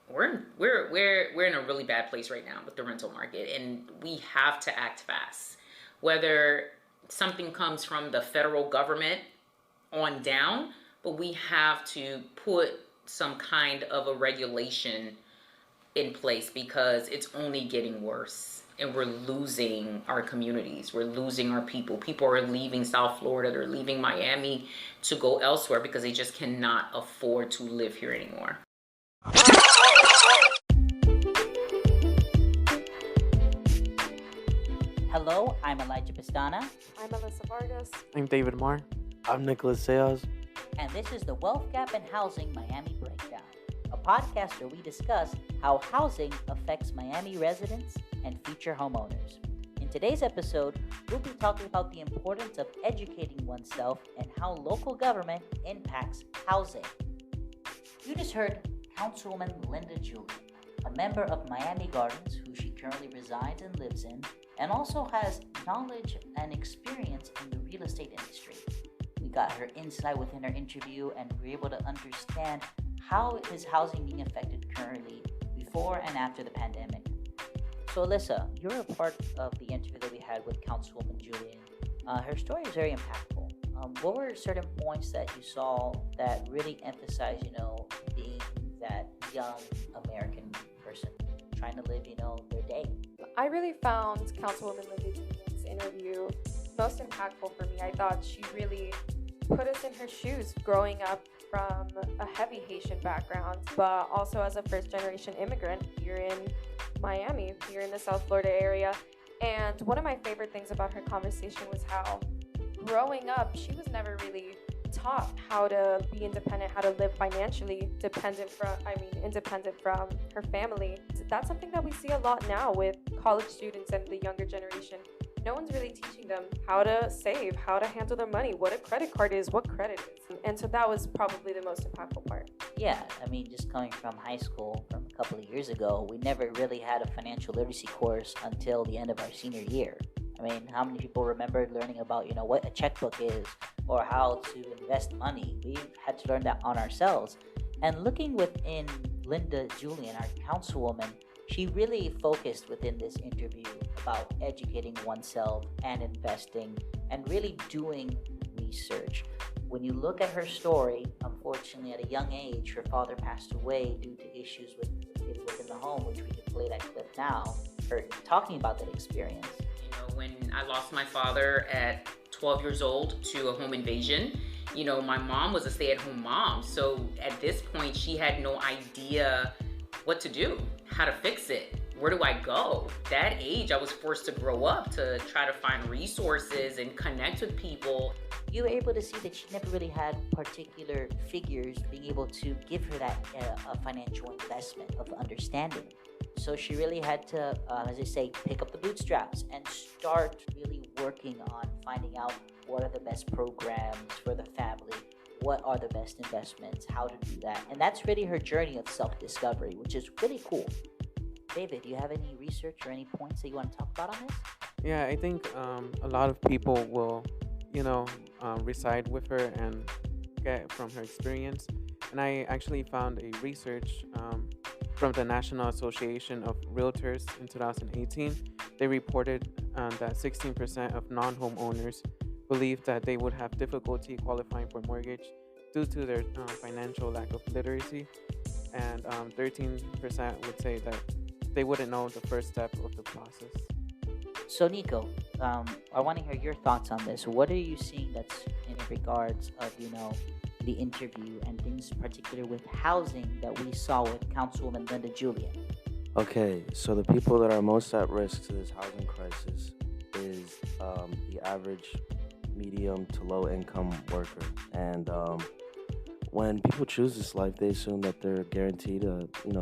we're in a really bad place right now with the rental market, and we have to act fast. Whether something comes from the federal government on down, but we have to put some kind of a regulation in place because it's only getting worse, and we're losing our communities, we're losing our people. People are leaving South Florida, they're leaving Miami to go elsewhere because they just cannot afford to live here anymore. Hello, I'm Elijah Pistana. I'm Alyssa Vargas. I'm David Marr. I'm Nicholas Sayas. And this is the Wealth Gap in Housing Miami Breakdown, a podcast where we discuss how housing affects Miami residents and future homeowners. In today's episode, we'll be talking about the importance of educating oneself and how local government impacts housing. You just heard Councilwoman Linda Julien, a member of Miami Gardens who she currently resides and lives in, and also has knowledge and experience in the real estate industry. We got her insight within our interview, and we were able to understand how is housing being affected currently, before and after the pandemic. So Alyssa, you're a part of the interview that we had with Councilwoman Julien. Her story is very impactful. What were certain points that you saw that really emphasized, being that young American person trying to live, their day? I really found Councilwoman Linda Julien's interview most impactful for me. I thought she really put us in her shoes growing up from a heavy Haitian background, but also as a first-generation immigrant here in Miami, here in the South Florida area. And one of my favorite things about her conversation was how growing up, she was never really taught how to be independent, how to live financially independent from her family. That's something that we see a lot now with college students and the younger generation. No one's really teaching them how to save, how to handle their money, what a credit card is, what credit is. And so that was probably the most impactful part. Yeah, just coming from high school from a couple of years ago, we never really had a financial literacy course until the end of our senior year. How many people remember learning about, what a checkbook is or how to invest money? We had to learn that on ourselves. And looking within Linda Julien, our councilwoman, she really focused within this interview about educating oneself and investing and really doing research. When you look at her story, unfortunately at a young age, her father passed away due to issues within the home, which we can play that clip now, her talking about that experience. When I lost my father at 12 years old to a home invasion, my mom was a stay-at-home mom. So at this point, she had no idea what to do, how to fix it. Where do I go? That age, I was forced to grow up to try to find resources and connect with people. You were able to see that she never really had particular figures being able to give her that financial investment of understanding. So she really had to, pick up the bootstraps and start really working on finding out what are the best programs for the family, what are the best investments, how to do that. And that's really her journey of self-discovery, which is really cool. David, do you have any research or any points that you want to talk about on this? Yeah, I think a lot of people will, reside with her and get from her experience. And I actually found a research from the National Association of Realtors in 2018. They reported that 16% of non-homeowners believe that they would have difficulty qualifying for mortgage due to their financial lack of literacy, and 13% would say that they wouldn't know the first step of the process. So Nico, I want to hear your thoughts on this. What are you seeing that's in regards of, the interview and things particular with housing that we saw with Councilwoman Linda Julien? Okay, so the people that are most at risk to this housing crisis is the average medium to low income worker. And when people choose this life, they assume that they're guaranteed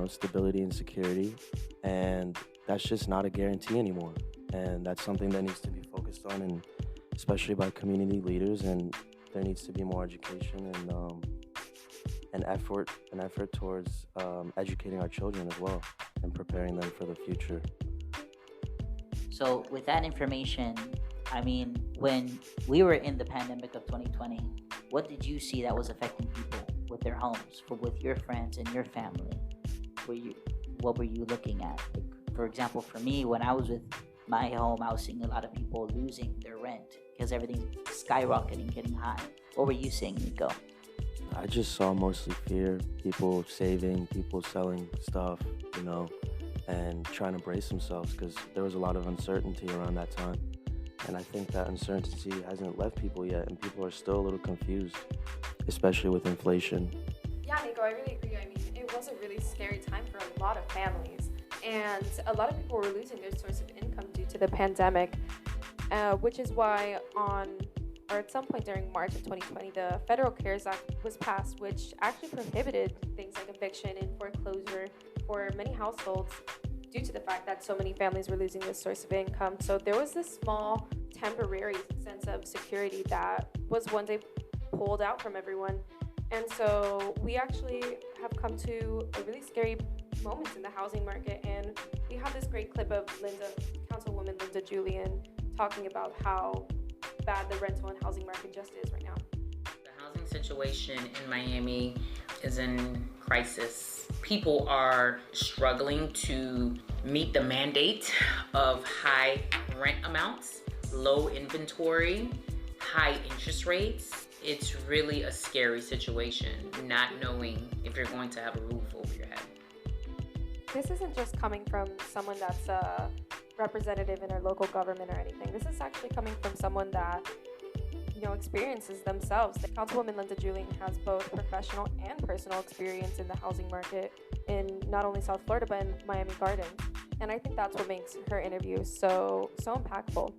stability and security, and that's just not a guarantee anymore. And that's something that needs to be focused on, and especially by community leaders. And there needs to be more education and an effort towards educating our children as well and preparing them for the future. So with that information, when we were in the pandemic of 2020, what did you see that was affecting people with their homes, with your friends and your family? what were you looking at? Like, for example, for me, when I was with my home, I was seeing a lot of people losing their rent because everything's skyrocketing, getting high. What were you seeing, Nico? I just saw mostly fear, people saving, people selling stuff, and trying to brace themselves because there was a lot of uncertainty around that time. And I think that uncertainty hasn't left people yet, and people are still a little confused, especially with inflation. Yeah, Nico, I really agree. I mean, it was a really scary time for a lot of families, and a lot of people were losing their source of income due to the pandemic, which is why at some point during March of 2020, the Federal CARES Act was passed, which actually prohibited things like eviction and foreclosure for many households due to the fact that so many families were losing this source of income. So there was this small temporary sense of security that was one day pulled out from everyone. And so we actually have come to a really scary moment in the housing market. And we have this great clip of Councilwoman Linda Julien, talking about how bad the rental and housing market just is right now. The housing situation in Miami is in crisis. People are struggling to meet the mandate of high rent amounts, low inventory, high interest rates. It's really a scary situation, not knowing if you're going to have a roof over your head. This isn't just coming from someone that's a representative in our local government or anything. This is actually coming from someone that experiences themselves. The Councilwoman Linda Julien has both professional and personal experience in the housing market in not only South Florida but in Miami Gardens. And I think that's what makes her interview so impactful.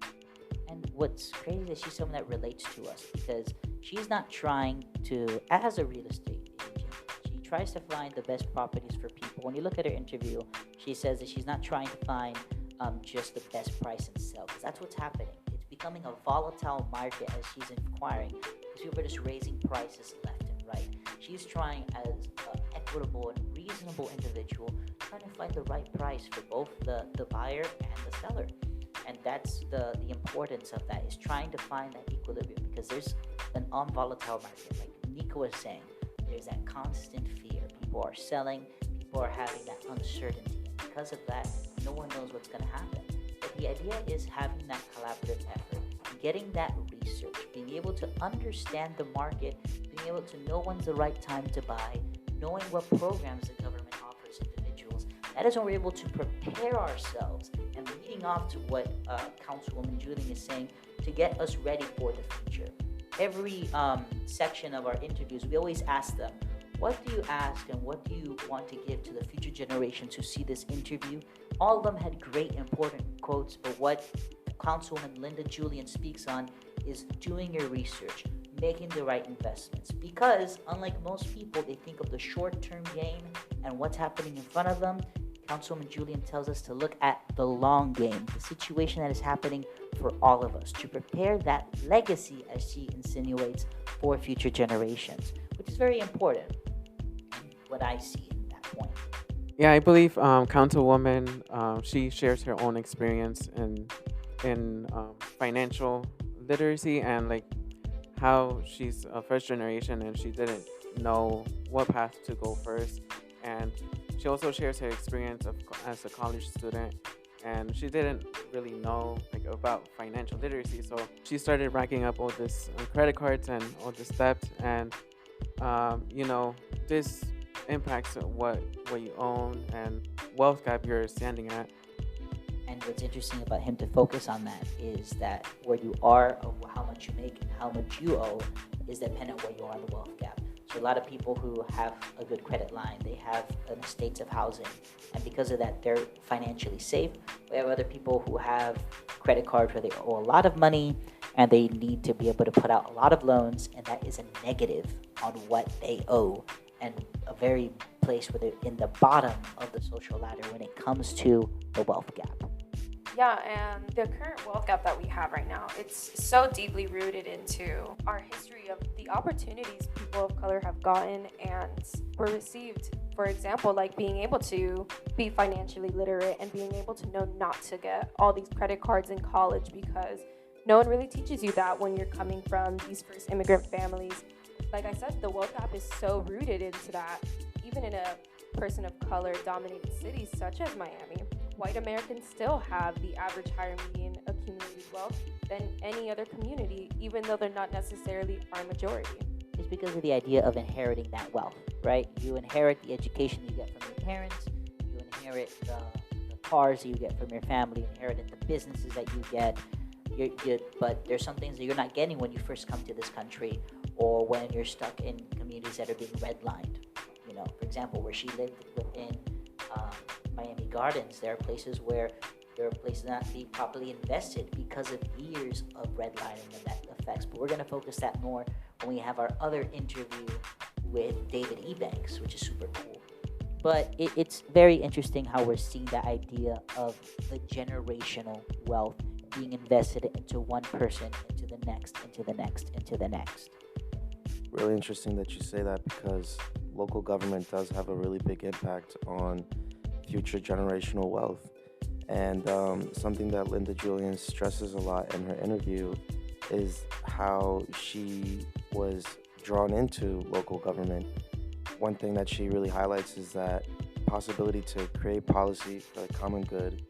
And what's crazy is she's someone that relates to us because she's not trying to, as a real estate agent, she tries to find the best properties for people. When you look at her interview, she says that she's not trying to find just the best price and sell, because that's what's happening. It's becoming a volatile market as she's inquiring, because people are just raising prices left and right. She's trying as an equitable and reasonable individual, trying to find the right price for both the buyer and the seller. And that's the importance of that, is trying to find that equilibrium, because there's an unvolatile market. Like Nico was saying, there's that constant fear. People are selling, people are having that uncertainty. And because of that, no one knows what's going to happen. But the idea is having that collaborative effort, getting that research, being able to understand the market, being able to know when's the right time to buy, knowing what programs the government offers individuals. That is when we're able to prepare ourselves, and leading off to what Councilwoman Julien is saying, to get us ready for the future. Every section of our interviews, we always ask them, what do you ask and what do you want to give to the future generations who see this interview? All of them had great important quotes, but what Councilwoman Linda Julien speaks on is doing your research, making the right investments. Because unlike most people, they think of the short-term gain and what's happening in front of them. Councilwoman Julien tells us to look at the long game, the situation that is happening for all of us, to prepare that legacy, as she insinuates, for future generations, which is very important, what I see in that point. Yeah, I believe Councilwoman, she shares her own experience in financial literacy, and like how she's a first generation and she didn't know what path to go first. And she also shares her experience as a college student, and she didn't really know about financial literacy. So she started racking up all this credit cards and all this debt, and this impacts what you own and wealth gap you're standing at. And what's interesting about him to focus on that is that where you are, how much you make and how much you owe, is dependent where you are in the wealth gap. So a lot of people who have a good credit line, they have an estates of housing, and because of that, they're financially safe. We have other people who have credit cards where they owe a lot of money and they need to be able to put out a lot of loans, and that is a negative on what they owe, and a very place where they're in the bottom of the social ladder when it comes to the wealth gap. Yeah, and the current wealth gap that we have right now, it's so deeply rooted into our history of the opportunities people of color have gotten and were received. For example, like being able to be financially literate and being able to know not to get all these credit cards in college, because no one really teaches you that when you're coming from these first immigrant families. Like I said, the wealth gap is so rooted into that. Even in a person of color dominated cities such as Miami, white Americans still have the average higher median accumulated wealth than any other community, even though they're not necessarily our majority. It's because of the idea of inheriting that wealth, right? You inherit the education you get from your parents, you inherit the cars that you get from your family, you inherit the businesses that you get. But there's some things that you're not getting when you first come to this country, or when you're stuck in communities that are being redlined. You know, for example, where she lived within Miami Gardens, there are places not being properly invested because of years of redlining and that effects. But we're going to focus that more when we have our other interview with David Ebanks, which is super cool. But it's very interesting how we're seeing that idea of the generational wealth being invested into one person, into the next, into the next, into the next. Really interesting that you say that, because local government does have a really big impact on future generational wealth. And something that Linda Julien stresses a lot in her interview is how she was drawn into local government. One thing that she really highlights is that possibility to create policy for the common good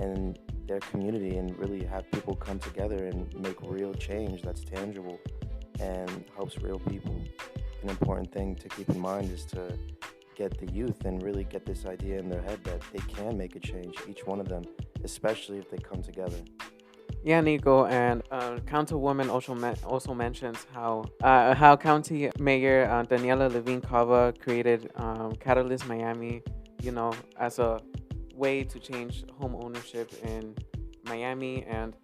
in their community and really have people come together and make real change that's tangible and helps real people. An important thing to keep in mind is to get the youth and really get this idea in their head that they can make a change, each one of them, especially if they come together. Yeah, Nico, and Councilwoman also mentions how County Mayor Daniela Levine Cava created Catalyst Miami, as a way to change home ownership in Miami and,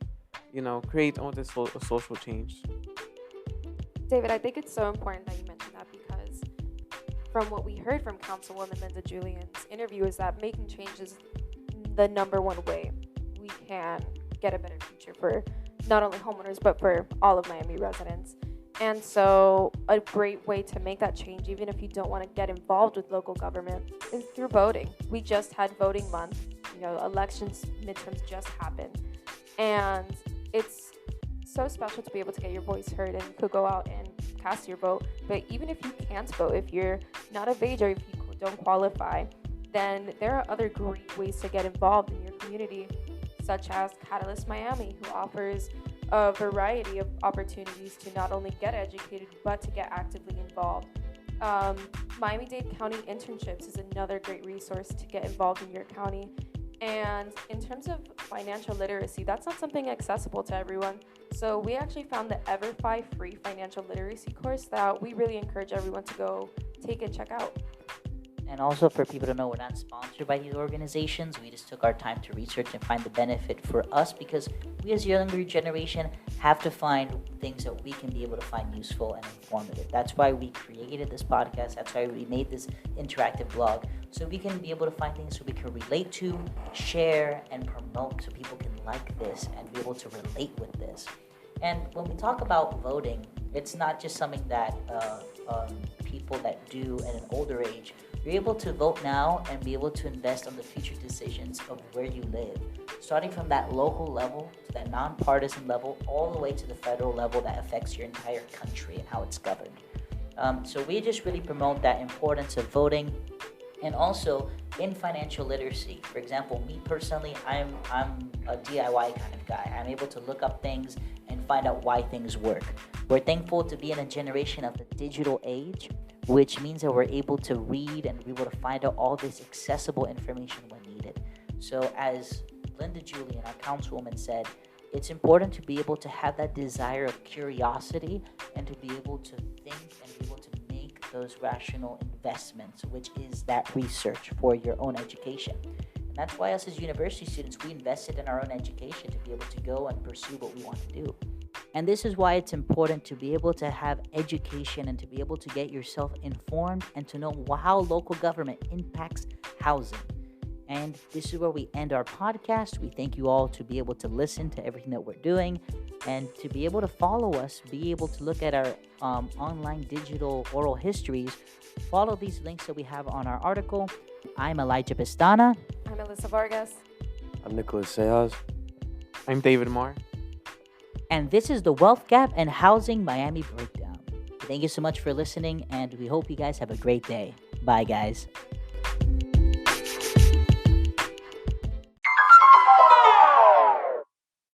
create all this social change. David, I think it's so important that you mentioned that, because from what we heard from Councilwoman Linda Julien's interview is that making change is the number one way we can get a better future for not only homeowners, but for all of Miami residents. And so a great way to make that change, even if you don't want to get involved with local government, is through voting. We just had voting month. Elections, midterms just happened. And it's so special to be able to get your voice heard and could go out and cast your vote. But even if you can't vote, if you're not of age or if you don't qualify, then there are other great ways to get involved in your community, such as Catalyst Miami, who offers a variety of opportunities to not only get educated, but to get actively involved. Miami Dade County internships is another great resource to get involved in your county. And in terms of financial literacy, that's not something accessible to everyone. So we actually found the EverFi free financial literacy course that we really encourage everyone to go take and check out. And also for people to know, we're not sponsored by these organizations. We just took our time to research and find the benefit for us, because we as younger generation have to find things that we can be able to find useful and informative. That's why we created this podcast. That's why we made this interactive blog, so we can be able to find things so we can relate to, share, and promote, so people can like this and be able to relate with this. And when we talk about voting, it's not just something that people that do at an older age. You're able to vote now and be able to invest on the future decisions of where you live, starting from that local level to that nonpartisan level, all the way to the federal level that affects your entire country and how it's governed. So we just really promote that importance of voting, and also in financial literacy. For example, me personally, I'm a DIY kind of guy. I'm able to look up things and find out why things work. We're thankful to be in a generation of the digital age, which means that we're able to read and be able to find out all this accessible information when needed. So as Linda Julien, our councilwoman, said, it's important to be able to have that desire of curiosity and to be able to think and be able to make those rational investments, which is that research for your own education. And that's why us as university students, we invested in our own education to be able to go and pursue what we want to do. And this is why it's important to be able to have education and to be able to get yourself informed and to know how local government impacts housing. And this is where we end our podcast. We thank you all to be able to listen to everything that we're doing and to be able to follow us, be able to look at our online digital oral histories. Follow these links that we have on our article. I'm Elijah Pestana. I'm Alyssa Vargas. I'm Nicholas Sejas. I'm David Moore. And this is the Wealth Gap and Housing Miami Breakdown. Thank you so much for listening, and we hope you guys have a great day. Bye, guys.